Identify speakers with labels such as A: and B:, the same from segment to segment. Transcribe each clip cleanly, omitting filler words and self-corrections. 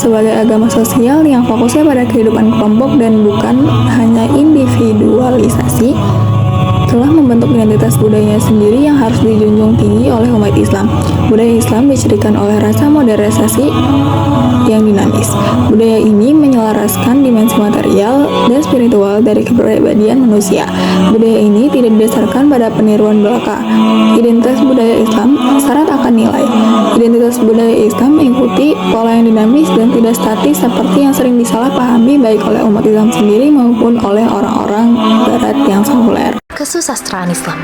A: sebagai agama sosial yang fokusnya pada kehidupan kelompok dan bukan hanya individualisasi, telah membentuk identitas budayanya sendiri yang harus dijunjung tinggi oleh umat Islam. Budaya Islam dicirikan oleh rasa modernisasi yang dinamis. Budaya ini menyelaraskan dimensi material dan spiritual dari kepribadian manusia. Budaya ini tidak didasarkan pada peniruan belaka. Identitas budaya Islam syarat akan nilai. Identitas budaya Islam mengikuti pola yang dinamis dan tidak statis seperti yang sering disalahpahami baik oleh umat Islam sendiri maupun oleh orang-orang Barat yang sekuler.
B: Kesusastraan Islam.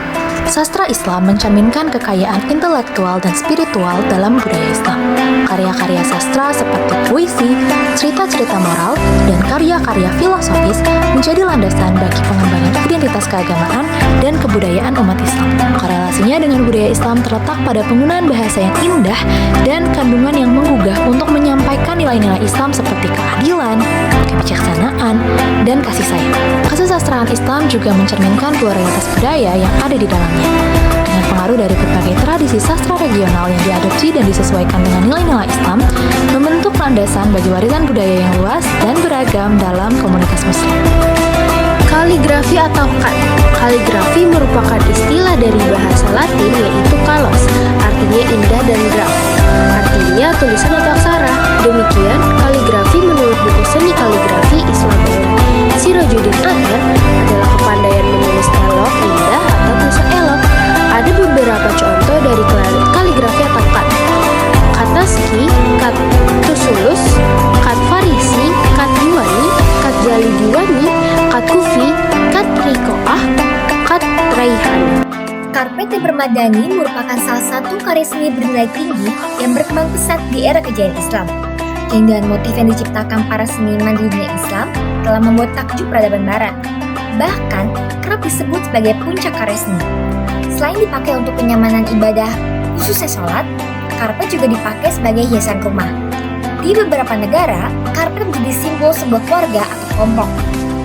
B: Sastra Islam mencerminkan kekayaan intelektual dan spiritual dalam budaya Islam. Karya-karya sastra seperti puisi, cerita-cerita moral, dan karya-karya filosofis menjadi landasan bagi pengembangan identitas keagamaan dan kebudayaan umat Islam. Korelasinya dengan budaya Islam terletak pada penggunaan bahasa yang indah dan kandungan yang menggugah untuk menyampaikan nilai-nilai Islam seperti keadilan, kebijaksanaan, dan kasih sayang. Kesusastraan Islam juga mencerminkan pluralitas budaya yang ada di dalamnya. Dengan pengaruh dari berbagai tradisi sastra regional yang diadopsi dan disesuaikan dengan nilai-nilai Islam, membentuk landasan bagi warisan budaya yang luas dan beragam dalam komunitas Muslim.
C: Kaligrafi atau kat. Kaligrafi merupakan istilah dari bahasa Latin yaitu kalos, artinya indah dan graf, artinya tulisan atau aksara. Demikian, kaligrafi menurut buku seni kaligrafi Islam Sirajuddin Akhir adalah kepandaian menulis elok, indah, atau tulisan elok. Ada beberapa contoh dari kaligrafi atau kat. Kat Naskhi, kat Tusulus, kat Farisi, kat Diwani, kat Jali Diwani, kat Kufi, kat Rikoah, kat Raihani.
D: Karpet yang bermadani merupakan salah satu karya seni bernilai tinggi yang berkembang pesat di era kejayaan Islam. Keindahan motif yang diciptakan para seniman di dunia Islam telah membuat takjub peradaban Barat. Bahkan kerap disebut sebagai puncak karya seni. Selain dipakai untuk kenyamanan ibadah, khususnya sholat, karpet juga dipakai sebagai hiasan rumah. Di beberapa negara, karpet menjadi simbol sebuah keluarga atau kelompok.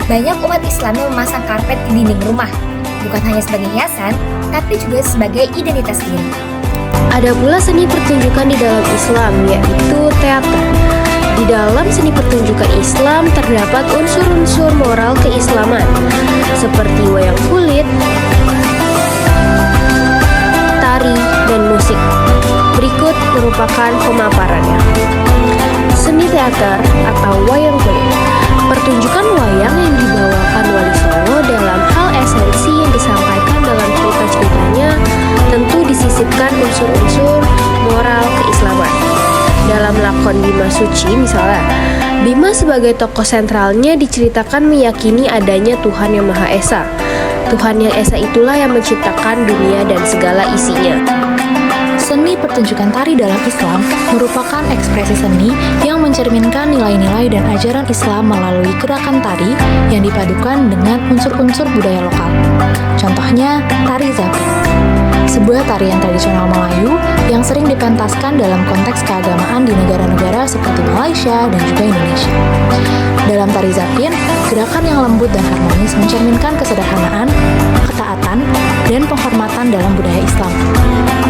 D: Banyak umat Islam yang memasang karpet di dinding rumah, bukan hanya sebagai hiasan, tapi juga sebagai identitas diri.
C: Ada pula seni pertunjukan di dalam Islam, yaitu teater. Di dalam seni pertunjukan Islam terdapat unsur-unsur moral keislaman, seperti wayang kulit, tari, dan musik. Berikut merupakan pemaparannya. Seni teater atau wayang kulit. Pertunjukan wayang yang dibawakan Wali Songo dalam hal esensi yang disampaikan dalam cerita-ceritanya tentu disisipkan unsur-unsur moral keislaman. Dalam lakon Bima Suci misalnya, Bima sebagai tokoh sentralnya diceritakan meyakini adanya Tuhan yang Maha Esa. Tuhan yang Esa itulah yang menciptakan dunia dan segala isinya.
B: Seni pertunjukan tari dalam Islam merupakan ekspresi seni yang mencerminkan nilai-nilai dan ajaran Islam melalui gerakan tari yang dipadukan dengan unsur-unsur budaya lokal. Contohnya, tari zapin, sebuah tarian tradisional Melayu yang sering dipentaskan dalam konteks keagamaan di negara-negara seperti Malaysia dan juga Indonesia. Dalam tari zapin, gerakan yang lembut dan harmonis mencerminkan kesederhanaan, ketaatan, dan penghormatan dalam budaya Islam.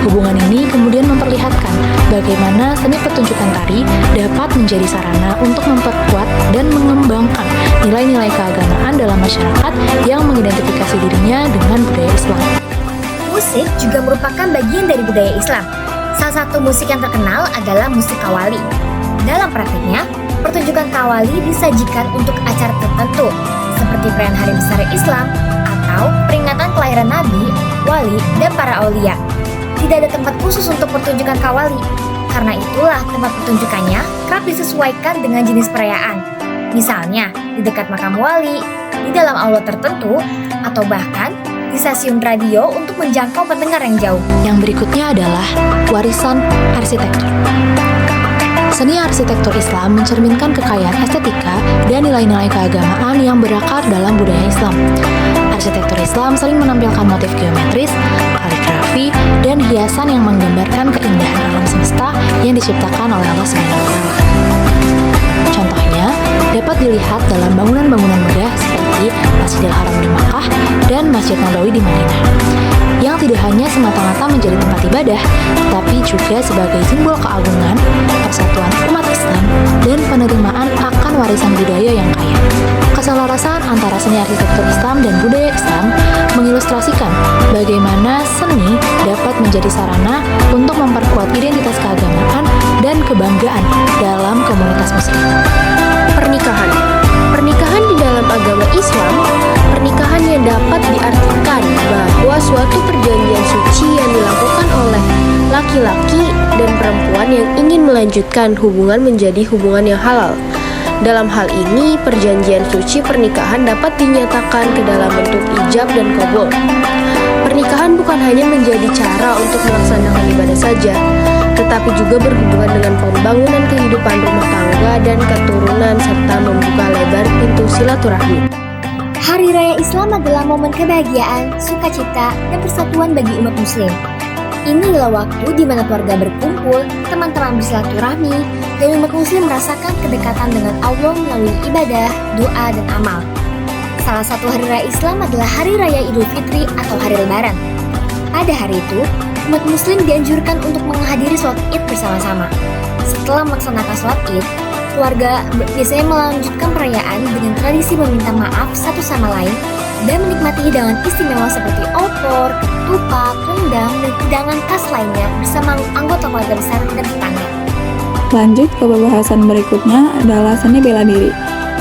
B: Hubungan ini kemudian memperlihatkan bagaimana seni pertunjukan tari dapat menjadi sarana untuk memperkuat dan mengembangkan nilai-nilai keagamaan dalam masyarakat yang mengidentifikasi dirinya dengan budaya Islam.
D: Musik juga merupakan bagian dari budaya Islam. Salah satu musik yang terkenal adalah musik Qawwali. Dalam praktiknya, pertunjukan Qawwali disajikan untuk acara tertentu, seperti perayaan Hari Besar Islam atau peringatan kelahiran Nabi, Wali, dan para aulia. Tidak ada tempat khusus untuk pertunjukan Qawwali. Karena itulah tempat pertunjukannya kerap disesuaikan dengan jenis perayaan. Misalnya, di dekat makam wali, di dalam aula tertentu, atau bahkan di stasiun radio untuk menjangkau pendengar yang jauh.
B: Yang berikutnya adalah warisan arsitektur. Seni arsitektur Islam mencerminkan kekayaan estetika dan nilai-nilai keagamaan yang berakar dalam budaya Islam. Arsitektur Islam sering menampilkan motif geometris, kaligrafi, dan hiasan yang menggambarkan keindahan alam semesta yang diciptakan oleh Allah SWT. Contohnya, dapat dilihat dalam bangunan-bangunan megah seperti Masjidil Haram di Makkah dan Masjid Nabawi di Madinah, yang tidak hanya semata-mata menjadi tempat ibadah, tapi juga sebagai simbol keagungan, persatuan umat Islam, dan warisan budaya yang kaya. Keselarasan antara seni arsitektur Islam dan budaya Islam mengilustrasikan bagaimana seni dapat menjadi sarana untuk memperkuat identitas keagamaan dan kebanggaan dalam komunitas Muslim.
C: Pernikahan. Pernikahan di dalam agama Islam, pernikahan yang dapat diartikan bahwa suatu perjanjian suci yang dilakukan oleh laki-laki dan perempuan yang ingin melanjutkan hubungan menjadi hubungan yang halal. Dalam hal ini, perjanjian suci pernikahan dapat dinyatakan ke dalam bentuk ijab dan qabul. Pernikahan bukan hanya menjadi cara untuk melaksanakan ibadah saja, tetapi juga berhubungan dengan pembangunan kehidupan rumah tangga dan keturunan serta membuka lebar pintu silaturahmi.
D: Hari Raya Islam adalah momen kebahagiaan, sukacita, dan persatuan bagi umat muslim. Inilah waktu di mana keluarga berkumpul, teman-teman bersilaturahmi, dan umat muslim merasakan kedekatan dengan Allah melalui ibadah, doa, dan amal. Salah satu hari raya Islam adalah Hari Raya Idul Fitri atau Hari Lebaran. Pada hari itu, umat muslim dianjurkan untuk menghadiri sholat Id bersama-sama. Setelah melaksanakan sholat Id, keluarga biasanya melanjutkan perayaan dengan tradisi meminta maaf satu sama lain dan menikmati hidangan istimewa seperti opor, ketupat, rendang, dan hidangan khas lainnya bersama anggota keluarga besar dan tetangga.
A: Lanjut ke pembahasan berikutnya adalah seni bela diri.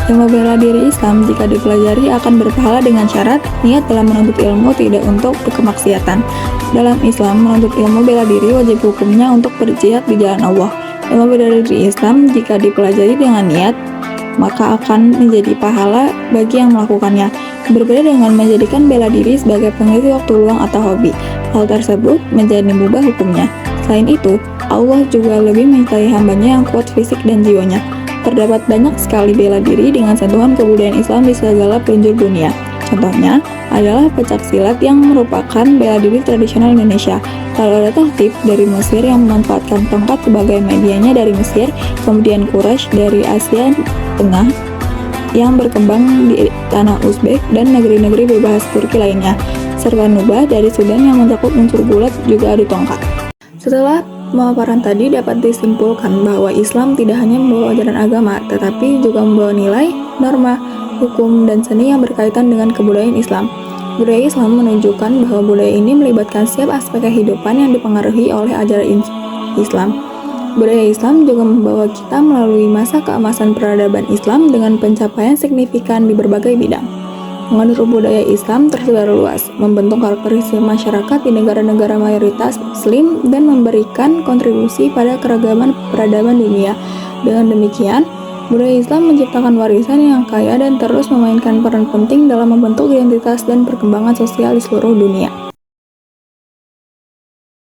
A: Ilmu bela diri Islam jika dipelajari akan berpahala dengan syarat niat dalam menuntut ilmu tidak untuk kemaksiatan. Dalam Islam, menuntut ilmu bela diri wajib hukumnya untuk berjihad di jalan Allah. Ilmu bela diri Islam jika dipelajari dengan niat, maka akan menjadi pahala bagi yang melakukannya. Berbeda dengan menjadikan bela diri sebagai pengisi waktu luang atau hobi. Hal tersebut menjadi mubah hukumnya. Selain itu, Allah juga lebih mencintai hambanya yang kuat fisik dan jiwanya. Terdapat banyak sekali bela diri dengan sentuhan kebudayaan Islam di segala penjuru dunia. Contohnya adalah pencak silat yang merupakan bela diri tradisional Indonesia. Lalu ada tahtib dari Mesir yang memanfaatkan tongkat sebagai medianya dari Mesir, kemudian Quraisy dari Asia Tengah yang berkembang di tanah Uzbek dan negeri-negeri berbahasa Turki lainnya, serta Nubah dari Sudan yang mencakup unsur gulat juga adu tongkat. Setelah pemaparan tadi dapat disimpulkan bahwa Islam tidak hanya membawa ajaran agama, tetapi juga membawa nilai, norma, hukum, dan seni yang berkaitan dengan kebudayaan Islam. Budaya Islam menunjukkan bahwa budaya ini melibatkan setiap aspek kehidupan yang dipengaruhi oleh ajaran Islam. Budaya Islam juga membawa kita melalui masa keemasan peradaban Islam dengan pencapaian signifikan di berbagai bidang. Menurut budaya Islam tersebar luas, membentuk karakteristik masyarakat di negara-negara mayoritas Muslim dan memberikan kontribusi pada keragaman peradaban dunia. Dengan demikian, budaya Islam menciptakan warisan yang kaya dan terus memainkan peran penting dalam membentuk identitas dan perkembangan sosial di seluruh dunia.